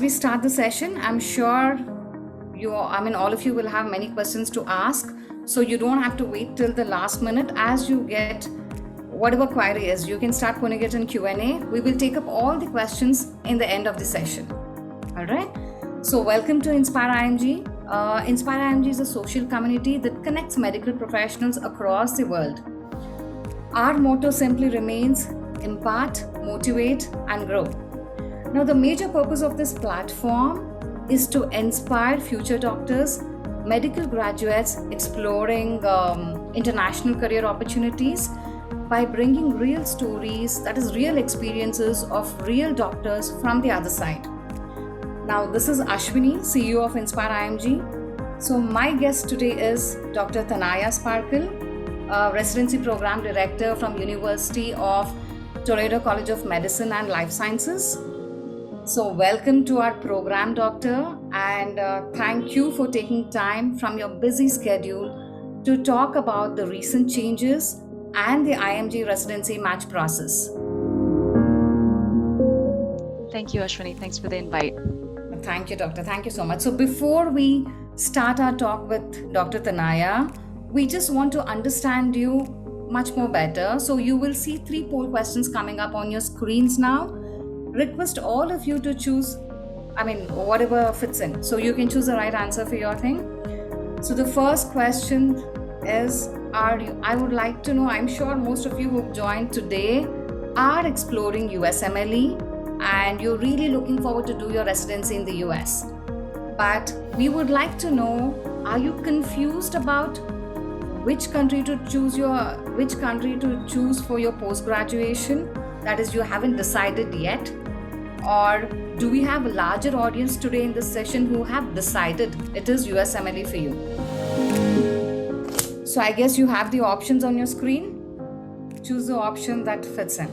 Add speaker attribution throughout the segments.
Speaker 1: we start the session, I'm sure all of you will have many questions to ask. So you don't have to wait till the last minute. As you get whatever query is, you can start putting it in Q&A. We will take up all the questions in the end of the session. All right. So welcome to Inspire IMG. Inspire IMG is a social community that connects medical professionals across the world. Our motto simply remains: impart, motivate, and grow. Now, the major purpose of this platform is to inspire future doctors, medical graduates exploring international career opportunities by bringing real stories, that is, real experiences of real doctors from the other side. Now, this is Ashwini, CEO of Inspire IMG. So, my guest today is Dr. Tanaya Sparkle, Residency Program Director from University of Toledo College of Medicine and Life Sciences. So welcome to our program, Doctor, and thank you for taking time from your busy schedule to talk about the recent changes and the IMG residency match process.
Speaker 2: Thank you, Ashwini. Thanks for the invite.
Speaker 1: Thank you, Doctor. Thank you so much. So before we start our talk with Dr. Tanaya, we just want to understand you much more better. So you will see 3 poll questions coming up on your screens now. Request all of you to choose, whatever fits in. So you can choose the right answer for your thing. So the first question is, I would like to know, I'm sure most of you who've joined today are exploring USMLE and you're really looking forward to do your residency in the US. But we would like to know, are you confused about which country to choose for your post-graduation? That is, you haven't decided yet? Or do we have a larger audience today in this session who have decided it is USMLE for you? So I guess you have the options on your screen. Choose the option that fits in.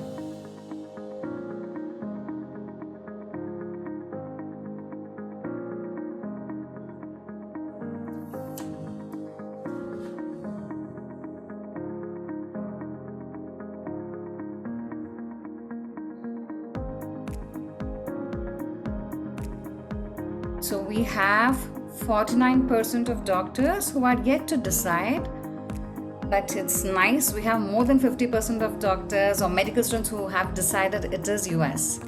Speaker 1: So we have 49% of doctors who are yet to decide, but it's nice. We have more than 50% of doctors or medical students who have decided it is US.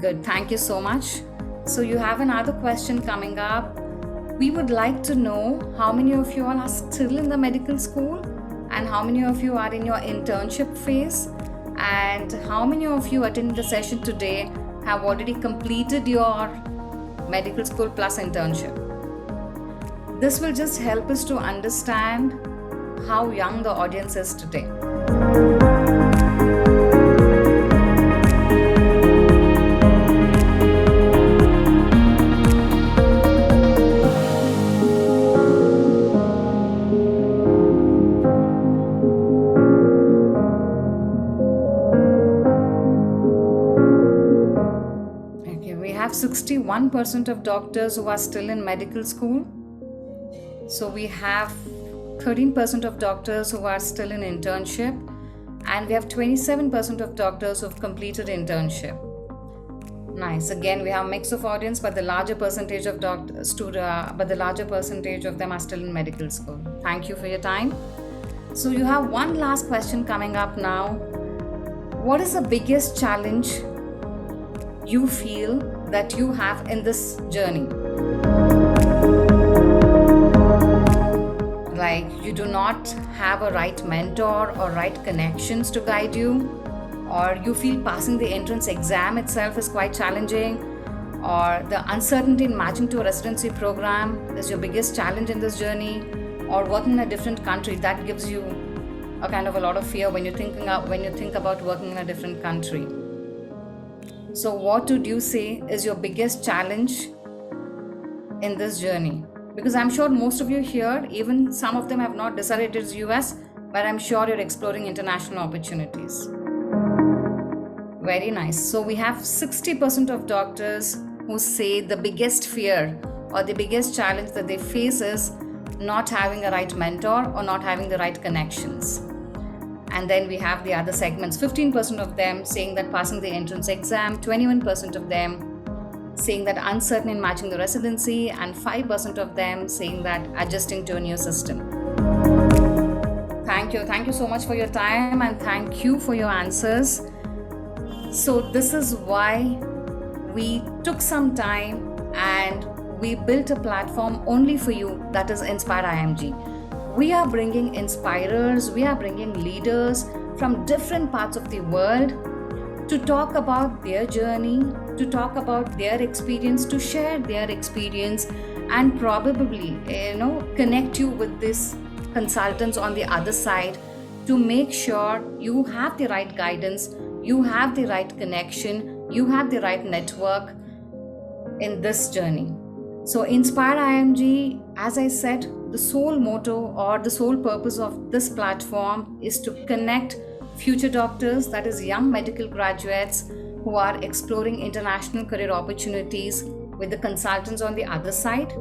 Speaker 1: Good, thank you so much. So you have another question coming up. We would like to know how many of you all are still in the medical school and how many of you are in your internship phase, and how many of you attending the session today have already completed your medical school plus internship. This will just help us to understand how young the audience is today. We have 61% of doctors who are still in medical school. So we have 13% of doctors who are still in internship, and we have 27% of doctors who have completed internship. Nice. Again, we have a mix of audience, but the larger percentage of them are still in medical school. Thank you for your time. So you have one last question coming up now. What is the biggest challenge you feel that you have in this journey? Like, you do not have a right mentor or right connections to guide you, or you feel passing the entrance exam itself is quite challenging, or the uncertainty in matching to a residency program is your biggest challenge in this journey, or working in a different country, that gives you a kind of a lot of fear when you think about working in a different country. So what would you say is your biggest challenge in this journey? Because I'm sure most of you here, even some of them have not decided it's US, but I'm sure you're exploring international opportunities. Very nice. So we have 60% of doctors who say the biggest fear or the biggest challenge that they face is not having a right mentor or not having the right connections. And then we have the other segments, 15% of them saying that passing the entrance exam, 21% of them saying that uncertain in matching the residency, and 5% of them saying that adjusting to a new system. Thank you so much for your time, and thank you for your answers. So this is why we took some time and we built a platform only for you, that is Inspire IMG. We are bringing inspirers, we are bringing leaders from different parts of the world to talk about their journey, to talk about their experience, to share their experience, and probably connect you with these consultants on the other side to make sure you have the right guidance, you have the right connection, you have the right network in this journey. So Inspire IMG, as I said, the sole motto or the sole purpose of this platform is to connect future doctors, that is young medical graduates who are exploring international career opportunities, with the consultants on the other side.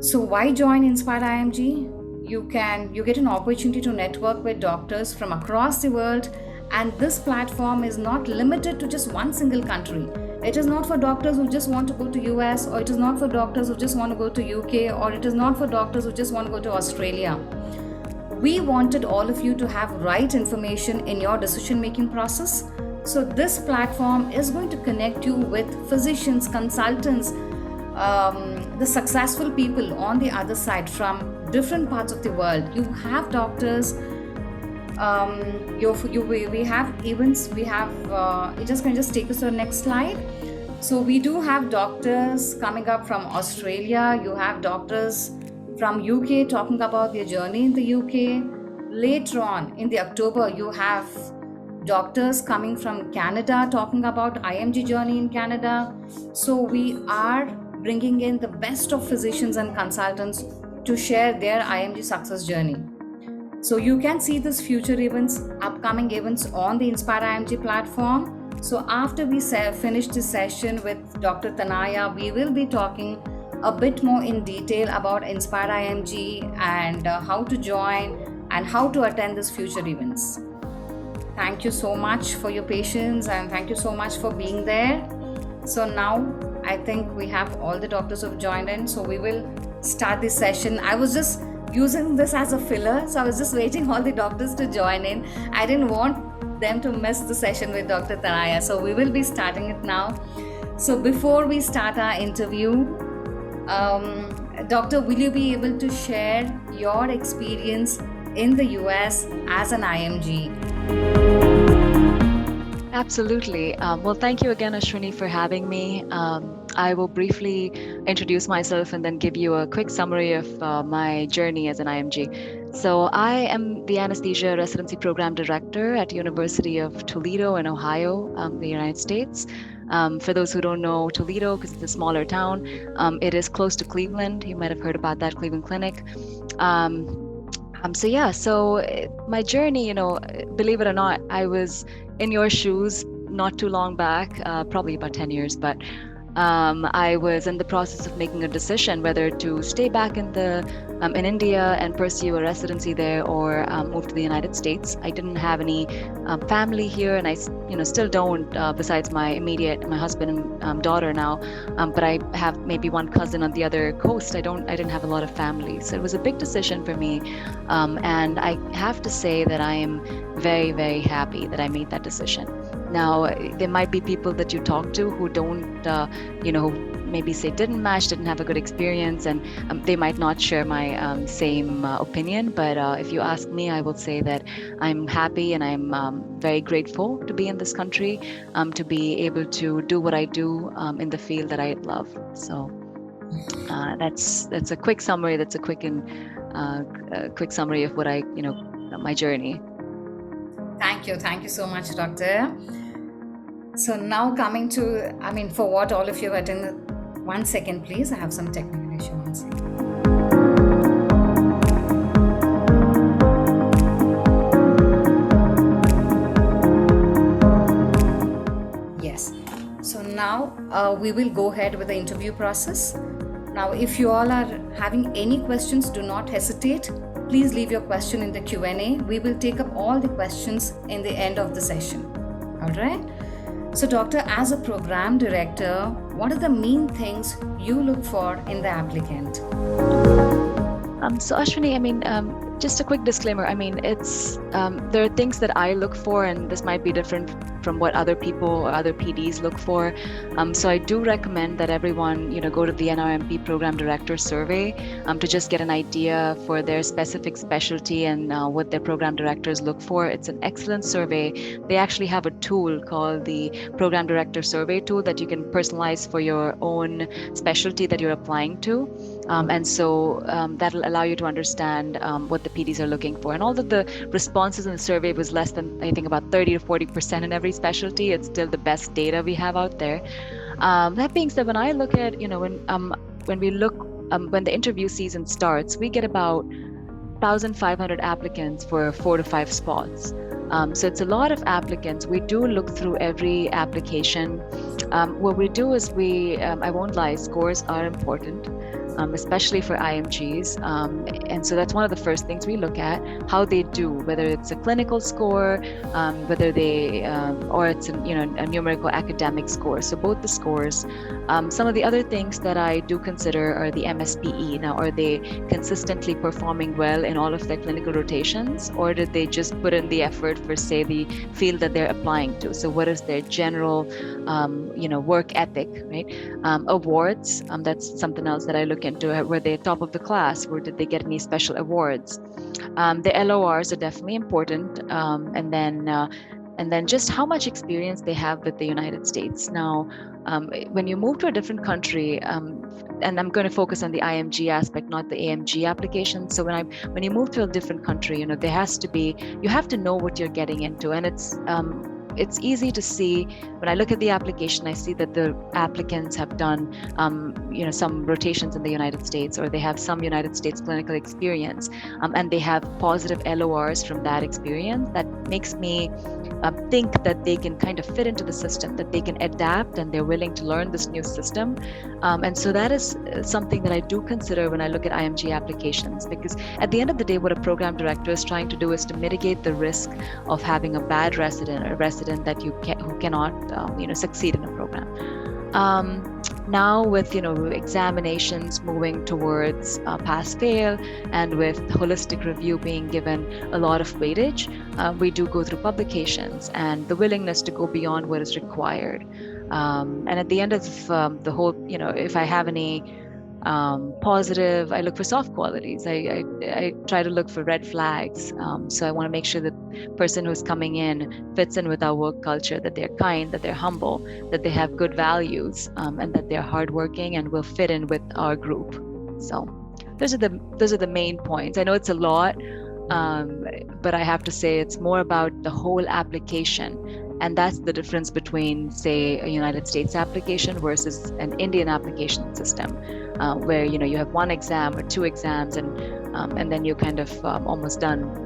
Speaker 1: So why join Inspire IMG? You get an opportunity to network with doctors from across the world, and this platform is not limited to just one single country. It is not for doctors who just want to go to US, or it is not for doctors who just want to go to UK, or it is not for doctors who just want to go to Australia. We wanted all of you to have right information in your decision-making process. So this platform is going to connect you with physicians, consultants, the successful people on the other side from different parts of the world. You have doctors, we have events, we have, just take us to the next slide. So we do have doctors coming up from Australia, you have doctors from UK talking about their journey in the UK. Later on in the October, you have doctors coming from Canada talking about IMG journey in Canada. So we are bringing in the best of physicians and consultants to share their IMG success journey. So you can see these future events, upcoming events on the Inspire IMG platform. So after we finish this session with Dr. Tanaya, we will be talking a bit more in detail about Inspire IMG and how to join and how to attend these future events. Thank you so much for your patience, and thank you so much for being there. So now I think we have all the doctors who have joined in, so we will start this session. I was just using this as a filler, so I was just waiting all the doctors to join in. I didn't want them to miss the session with Dr. Tanaya, so we will be starting it now. So before we start our interview, Doctor, will you be able to share your experience in the US as an IMG?
Speaker 2: Absolutely. Well, thank you again, Ashwini, for having me. I will briefly introduce myself and then give you a quick summary of my journey as an IMG. So I am the Anesthesia Residency Program Director at University of Toledo in Ohio, the United States. For those who don't know Toledo, because it's a smaller town, it is close to Cleveland. You might have heard about that, Cleveland Clinic. So my journey, believe it or not, I was in your shoes not too long back, probably about 10 years, but I was in the process of making a decision whether to stay back in India and pursue a residency there, or move to the United States. I didn't have any family here, and I still don't, besides my husband and daughter now, but I have maybe one cousin on the other coast. I didn't have a lot of family, so it was a big decision for me, and I have to say that I am very, very happy that I made that decision. Now, there might be people that you talk to who don't, maybe say didn't have a good experience, and they might not share my same opinion. But if you ask me, I will say that I'm happy and I'm very grateful to be in this country, to be able to do what I do in the field that I love. So that's a quick summary. That's a quick summary of what my journey.
Speaker 1: Thank you so much, Doctor. So now coming to, for what all of you have attended. 1 second, please. I have some technical issue. 1 second. Yes. So now we will go ahead with the interview process. Now, if you all are having any questions, do not hesitate. Please leave your question in the Q&A. We will take up all the questions in the end of the session. All right. So, doctor, as a program director, what are the main things you look for in the applicant?
Speaker 2: So Ashwini, I mean, just a quick disclaimer. I mean, it's there are things that I look for, and this might be different from what other people or other PDs look for. So I do recommend that everyone, go to the NRMP Program Director Survey to just get an idea for their specific specialty and what their program directors look for. It's an excellent survey. They actually have a tool called the Program Director Survey tool that you can personalize for your own specialty that you're applying to. And so that'll allow you to understand what the PDs are looking for. And although the responses in the survey was less than, I think, about 30 to 40% in every specialty, it's still the best data we have out there. That being said, when I look at, when the interview season starts, we get about 1,500 applicants for 4 to 5 spots. So it's a lot of applicants. We do look through every application. What we do is I won't lie, scores are important. Especially for IMGs. And so that's one of the first things we look at, how they do, whether it's a clinical score, whether they, or it's a numerical academic score. So both the scores. Some of the other things that I do consider are the MSPE. Now, are they consistently performing well in all of their clinical rotations, or did they just put in the effort for, say, the field that they're applying to? So what is their general, work ethic, right? Awards, that's something else that I look into. Were they top of the class, or did they get any special awards? The LORs are definitely important, and then just how much experience they have with the United States. Now, when you move to a different country, and I'm going to focus on the IMG aspect, not the AMG application. So when you move to a different country, you have to know what you're getting into, and it's easy to see. When I look at the application, I see that the applicants have done, some rotations in the United States, or they have some United States clinical experience, and they have positive LORs from that experience. That makes me think that they can kind of fit into the system, that they can adapt, and they're willing to learn this new system. And so that is something that I do consider when I look at IMG applications, because at the end of the day, what a program director is trying to do is to mitigate the risk of having a bad resident, or a resident that who cannot succeed in a program. Now with examinations moving towards pass-fail, and with holistic review being given a lot of weightage, we do go through publications and the willingness to go beyond what is required. And at the end of the whole, if I have any positive, I look for soft qualities. I try to look for red flags. So I want to make sure that the person who's coming in fits in with our work culture, that they're kind, that they're humble, that they have good values, and that they're hardworking and will fit in with our group. So those are the main points. I know it's a lot, but I have to say it's more about the whole application. And that's the difference between, say, a United States application versus an Indian application system, where you have one exam or two exams, and then you're kind of almost done.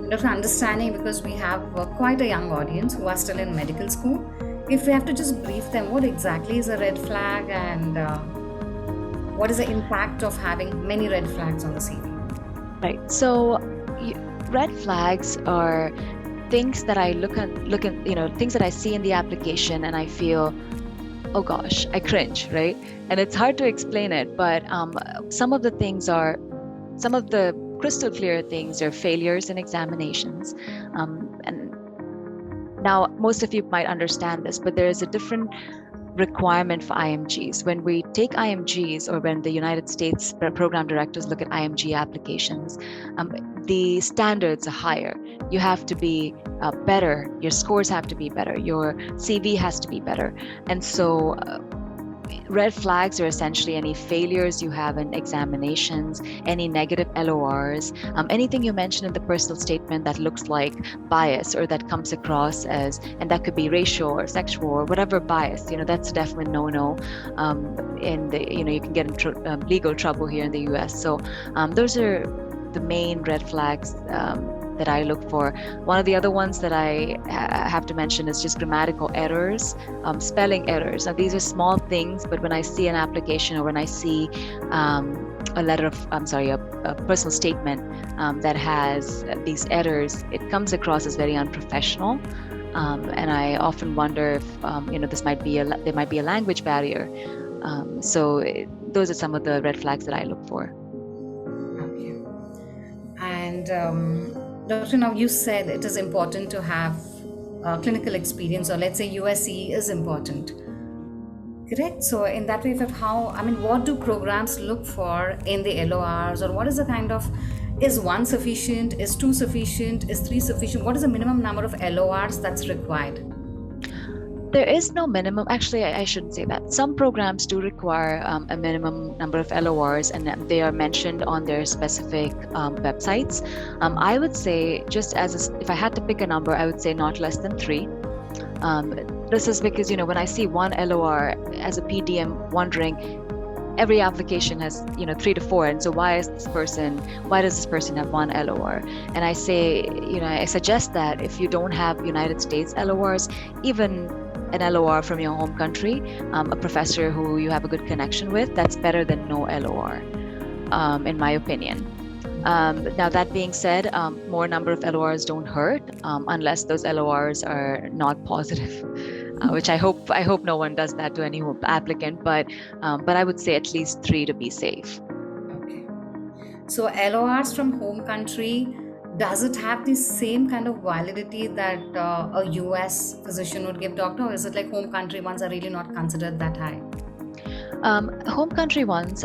Speaker 1: Dr. Understanding, because we have quite a young audience who are still in medical school, if we have to just brief them, what exactly is a red flag, and what is the impact of having many red flags on the CV?
Speaker 2: Right. So red flags are things that I look at, things that I see in the application, and I feel, oh gosh, I cringe, right? And it's hard to explain it, but some of the crystal clear things are failures in examinations. And now most of you might understand this, but there is a different requirement for IMGs. When we take IMGs, or when the United States program directors look at IMG applications, the standards are higher. You have to be better. Your scores have to be better. Your CV has to be better. And so red flags are essentially any failures you have in examinations, any negative LORs, anything you mention in the personal statement that looks like bias, or that comes across as, and that could be racial or sexual or whatever bias, that's definitely no-no. In the, you can get in legal trouble here in the US. So those are the main red flags that I look for. One of the other ones that I have to mention is just grammatical errors, spelling errors. Now, these are small things, but when I see an application or when I see a letter of, a personal statement that has these errors, it comes across as very unprofessional. And I often wonder if there might be a language barrier. Those are some of the red flags that I look for.
Speaker 1: Okay. And Doctor, now you said it is important to have clinical experience, or let's say USE is important. Correct. So in that way, what do programs look for in the LORs, or what is the kind of, is one sufficient, is two sufficient, is three sufficient? What is the minimum number of LORs that's required?
Speaker 2: There is no minimum. Actually, I shouldn't say that. Some programs do require a minimum number of LORs, and they are mentioned on their specific websites. I would say, if I had to pick a number, I would say not less than 3. This is because, when I see one LOR as a PD, I'm wondering, every application has 3 to 4, and so why does this person have one LOR? And I say, I suggest that if you don't have United States LORs, even an LOR from your home country, a professor who you have a good connection with, that's better than no LOR, in my opinion. Now, that being said, more number of LORs don't hurt, unless those LORs are not positive, which I hope no one does that to any applicant. But I would say at least 3 to be safe.
Speaker 1: Okay. So LORs from home country, does it have the same kind of validity that a US physician would give, doctor, or is it like home country ones are really not considered that high?
Speaker 2: Home country ones,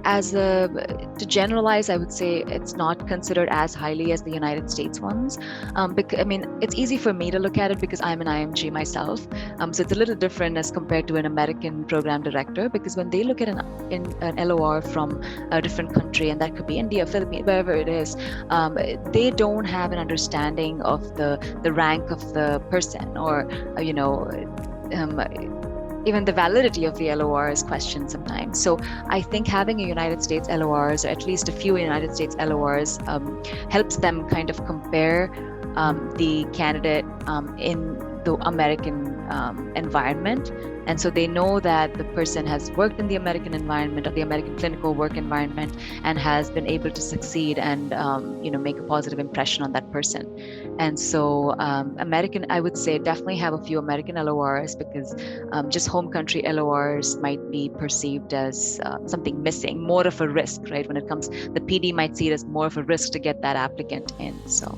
Speaker 2: to generalize, I would say it's not considered as highly as the United States ones. It's easy for me to look at it because I'm an IMG myself. So it's a little different as compared to an American program director, because when they look at an LOR from a different country, and that could be India, Philippines, wherever it is, they don't have an understanding of the rank of the person, or even the validity of the LOR is questioned sometimes. So I think having a United States LORs, or at least a few United States LORs, helps them kind of compare the candidate in the American environment. And so they know that the person has worked in the American environment, or the American clinical work environment, and has been able to succeed and make a positive impression on that person. And so I would say definitely have a few American LORs, because just home country LORs might be perceived as something missing, more of a risk, right? When it comes, the PD might see it as more of a risk to get that applicant in. So.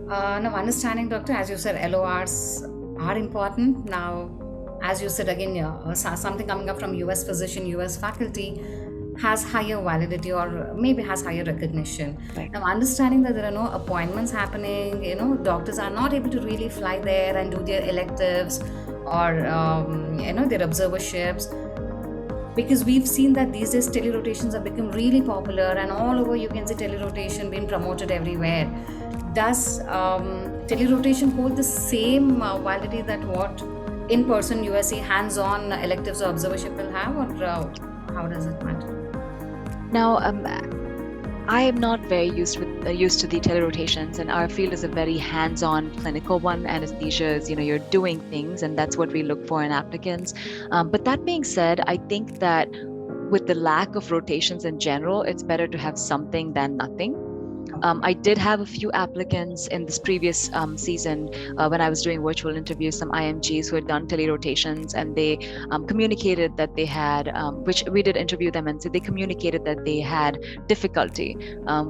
Speaker 1: Now, understanding, doctor, as you said, LORs are important. Now, as you said again, something coming up from US physician, US faculty has higher validity, or maybe has higher recognition.
Speaker 2: Right.
Speaker 1: Now, understanding that there are no appointments happening, doctors are not able to really fly there and do their electives or their observerships, because we've seen that these days telerotations have become really popular, and all over you can see telerotation being promoted everywhere. Does telerotation hold the same validity that what in-person USC hands-on electives or observership will have, or how does it matter?
Speaker 2: Now, I am not very used to the telerotations, and our field is a very hands-on clinical one. Anesthesia is, you're doing things, and that's what we look for in applicants. But that being said, I think that with the lack of rotations in general, it's better to have something than nothing. I did have a few applicants in this previous season when I was doing virtual interviews, some IMGs who had done telerotations, and they communicated that they had, which we did interview them, and so they communicated that they had difficulty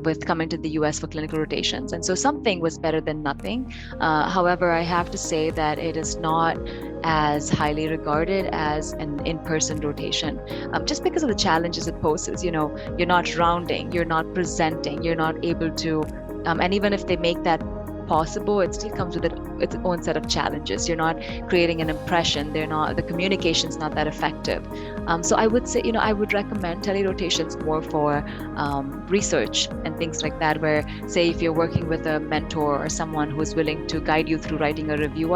Speaker 2: with coming to the US for clinical rotations. And so something was better than nothing. However, I have to say that it is not as highly regarded as an in-person rotation, just because of the challenges it poses. You're not rounding, you're not presenting, you're not able to, and even if they make that possible, it still comes with its own set of challenges. You're not creating an impression. The communication's not that effective. So I would say, I would recommend telerotations more for research and things like that, where, say, if you're working with a mentor or someone who's willing to guide you through writing a review